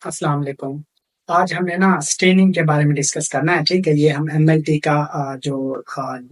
अस्सलाम वालेकुम। आज हमें ना स्टेनिंग के बारे में डिस्कस करना है, ठीक है? ये हम एमएलटी का जो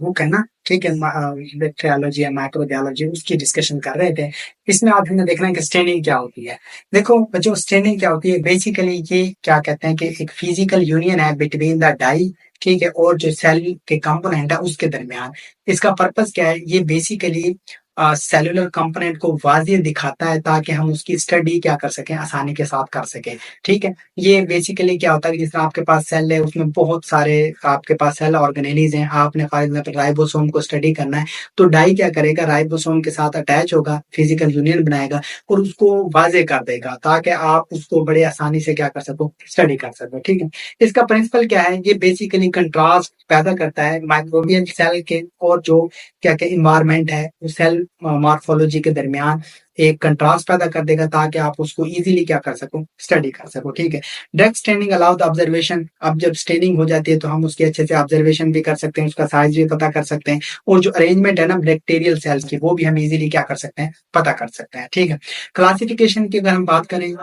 बुक है ना, ठीक है? बैक्टीरियोलॉजी या माइक्रोबायोलॉजी उसकी डिस्कशन कर रहे थे। इसमें आज हमें देखना है कि स्टेनिंग क्या होती है। देखो, जो स्टेनिंग क्या होती है बेसिकली ये क्या कहते हैं कि एक फिजिकल यूनियन है बिटवीन द डाई, ठीक है? और जो सेल के कंपोनेंट है उसके दरमियान। इसका पर्पस क्या है? ये बेसिकली सेलुलर कंपोनेंट को वाज़ेह दिखाता है ताकि हम उसकी स्टडी क्या कर सकें, आसानी के साथ कर सकें, ठीक है? ये बेसिकली क्या होता है कि जिस तरह आपके पास सेल है, उसमें बहुत सारे आपके पास सेल ऑर्गेनेलीज़ हैं। आपने फॉर एग्ज़ाम्पल राइबोसोम को स्टडी करना है, तो डाई क्या करेगा, राइबोसोम के साथ अटैच होगा, फिजिकल यूनियन बनाएगा और उसको वाज़ेह कर देगा ताकि आप उसको बड़े आसानी से क्या कर सको, स्टडी कर सको, ठीक है? इसका प्रिंसिपल क्या है? ये बेसिकली कंट्रास्ट पैदा करता है माइक्रोबियल सेल के और जो क्या क्या इन्वायरमेंट है, उस सेल मॉर्फोलॉजी के दरमियान एक कंट्रास्ट पैदा कर देगा ताकि आप उसको इजीली क्या कर सको, स्टडी कर सको, ठीक है? Direct staining allow the observation. अब जब स्टेनिंग हो जाती है तो हम उसकी अच्छे से ऑब्जर्वेशन भी कर सकते हैं, उसका साइज भी पता कर सकते हैं और जो अरेंजमेंट है ना बैक्टीरियल सेल्स की, वो भी हम इजीली क्या कर सकते हैं, पता कर सकते हैं, ठीक है? क्लासिफिकेशन की अगर हम बात करें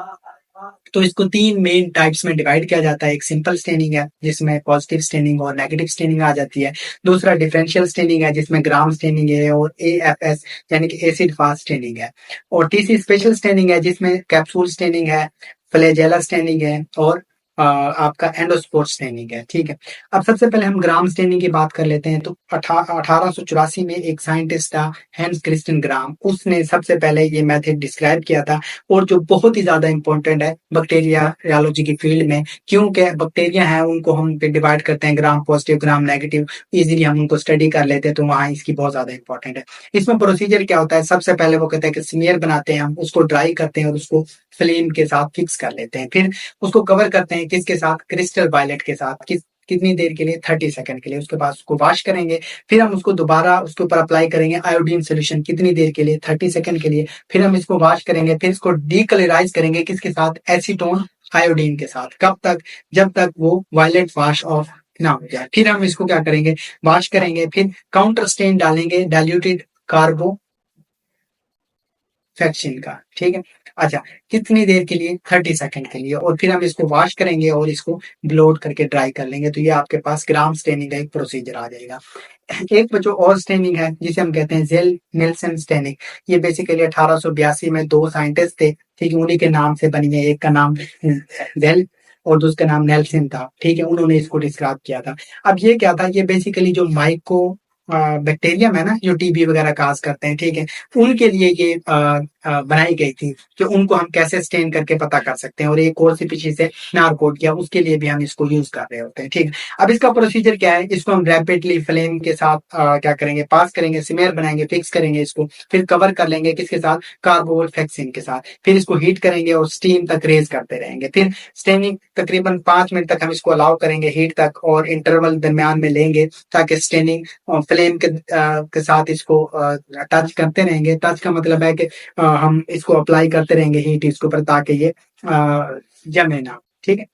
तो इसको तीन मेन टाइप्स में डिवाइड किया जाता है। एक सिंपल स्टेनिंग है जिसमें पॉजिटिव स्टेनिंग और नेगेटिव स्टेनिंग आ जाती है। दूसरा डिफरेंशियल स्टेनिंग है जिसमें ग्राम स्टेनिंग है और एएफएस यानी कि एसिड फास्ट स्टेनिंग है। और तीसरी स्पेशल स्टेनिंग है जिसमें कैप्सूल स्टेनिंग है, फ्लैजेला स्टेनिंग है और आपका एंडोस्पोर स्टेनिंग है, ठीक है? अब सबसे पहले हम ग्राम स्टेनिंग की बात कर लेते हैं। तो 1884 में एक साइंटिस्ट था, हैंस क्रिस्टियन ग्राम, उसने सबसे पहले ये मेथड डिस्क्राइब किया था और जो बहुत ही ज्यादा इंपॉर्टेंट है बैक्टीरियालॉजी की फील्ड में, क्योंकि बैक्टीरिया हैं उनको हम डिवाइड करते हैं gram positive gram negative, easily हम उनको स्टडी कर लेते हैं, तो वहाँ इसकी बहुत ज्यादा इंपॉर्टेंट है। इसमें प्रोसीजर क्या होता है? सबसे पहले वो कहते हैं कि स्मीयर बनाते हैं, हम उसको ड्राई करते हैं और उसको फ्लेम के साथ फिक्स कर लेते हैं। फिर उसको कवर करते हैं किसके साथ? क्रिस्टल वायलेट के साथ। कितनी देर के लिए? 30 सेकंड के लिए। उसके बाद उसको वॉश करेंगे, फिर हम उसको दोबारा उसके ऊपर अप्लाई करेंगे आयोडीन सोल्यूशन। कितनी देर के लिए? 30 सेकंड के लिए। फिर हम इसको वॉश करेंगे, फिर इसको डीकलराइज करेंगे किसके साथ? एसीटोन आयोडीन के साथ। कब तक? जब तक वो वायलेट वॉश ऑफ ना हो जाए। फिर हम इसको क्या करेंगे? वॉश करेंगे, फिर काउंटर स्टेन डालेंगे डाइल्यूटेड कार्बो फ्रैक्शन का, ठीक है? अच्छा, कितनी देर के लिए? 30 सेकंड के लिए। और फिर हम इसको वॉश करेंगे और इसको ब्लोट करके ड्राई कर लेंगे, तो ये आपके पास ग्राम स्टेनिंग का एक प्रोसीजर आ जाएगा। एक जो और स्टेनिंग है जिसे हम कहते हैं जेल नेल्सन स्टेनिंग, ये बेसिकली 1882 में दो साइंटिस्ट थे, ठीक है? उन्हीं के नाम से बनी है। एक का नाम जेल और दूसरा नाम नेल्सन था, ठीक है? उन्होंने इसको डिस्क्राइब किया था। अब ये क्या था? ये बेसिकली जो माइको बैक्टीरियम है ना, जो टीबी वगैरह काज करते हैं, ठीक है? उनके लिए ये बनाई गई थी कि उनको हम कैसे स्टेन करके पता कर सकते हैं। और एक और सी पीछे से नारकोट किया, उसके लिए भी हम इसको यूज कर रहे होते हैं, ठीक है? अब इसका प्रोसीजर क्या है? इसको हम रैपिडली फ्लेम के साथ क्या करेंगे? पास करेंगे, सिमेर बनाएंगे, फिक्स करेंगे इसको, फिर कवर कर लेंगे किसके साथ? कार्बोफ्लेक्सिन के साथ। फिर इसको हीट करेंगे और स्टीम तक रेज करते रहेंगे। फिर स्टेनिंग तकरीबन 5 मिनट तक हम इसको अलाउ करेंगे हीट तक, और इंटरवल दरमियान में लेंगे ताकि स्टेनिंग फ्लेम के साथ इसको टच करते रहेंगे। टच का मतलब है कि हम इसको अप्लाई करते रहेंगे हीट इसके ऊपर ताकि ये जमे ना, ठीक है?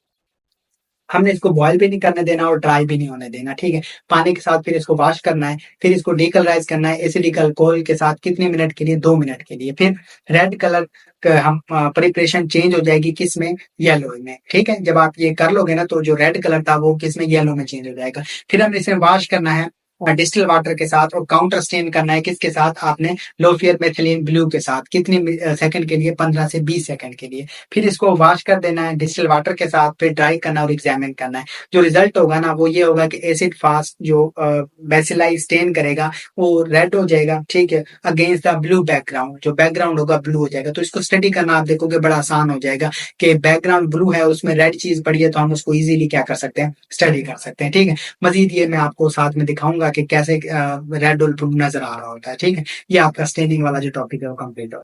हमने इसको बॉयल भी नहीं करने देना और ड्राई भी नहीं होने देना, ठीक है? पानी के साथ फिर इसको वॉश करना है, फिर इसको डीकलराइज करना है एसिडिक अल्कोहल के साथ। कितने मिनट के लिए? 2 मिनट के लिए। फिर रेड कलर हम प्रिपरेशन चेंज हो जाएगी किस में? येलो में, ठीक है? जब आप ये कर लोगे ना तो जो रेड कलर था वो किस में? येलो में चेंज हो जाएगा। फिर हमने इसे वॉश करना है डिस्टिल वाटर के साथ और काउंटर स्टेन करना है किसके साथ? आपने लोफियर मेथिलीन ब्लू के साथ। कितने सेकंड के लिए? 15 से 20 सेकंड के लिए। फिर इसको वॉश कर देना है डिस्टिल वाटर के साथ, फिर ड्राई करना और एग्जामिन करना है। जो रिजल्ट होगा ना वो ये होगा कि एसिड फास्ट जो बेसिलाई स्टेन करेगा वो रेड हो जाएगा, ठीक है? अगेंस्ट द ब्लू बैकग्राउंड, जो बैकग्राउंड होगा ब्लू हो जाएगा। तो इसको स्टडी करना आप देखोगे बड़ा आसान हो जाएगा कि बैकग्राउंड ब्लू है, उसमें रेड चीज पड़ी है, तो हम उसको इजीली क्या कर सकते हैं? स्टडी कर सकते हैं, ठीक है? मजीद ये मैं आपको साथ में दिखाऊंगा कि कैसे रेड और ब्लू नजर आ रहा होता है, ठीक है? ये आपका स्टेनिंग वाला जो टॉपिक है वो कंप्लीट हो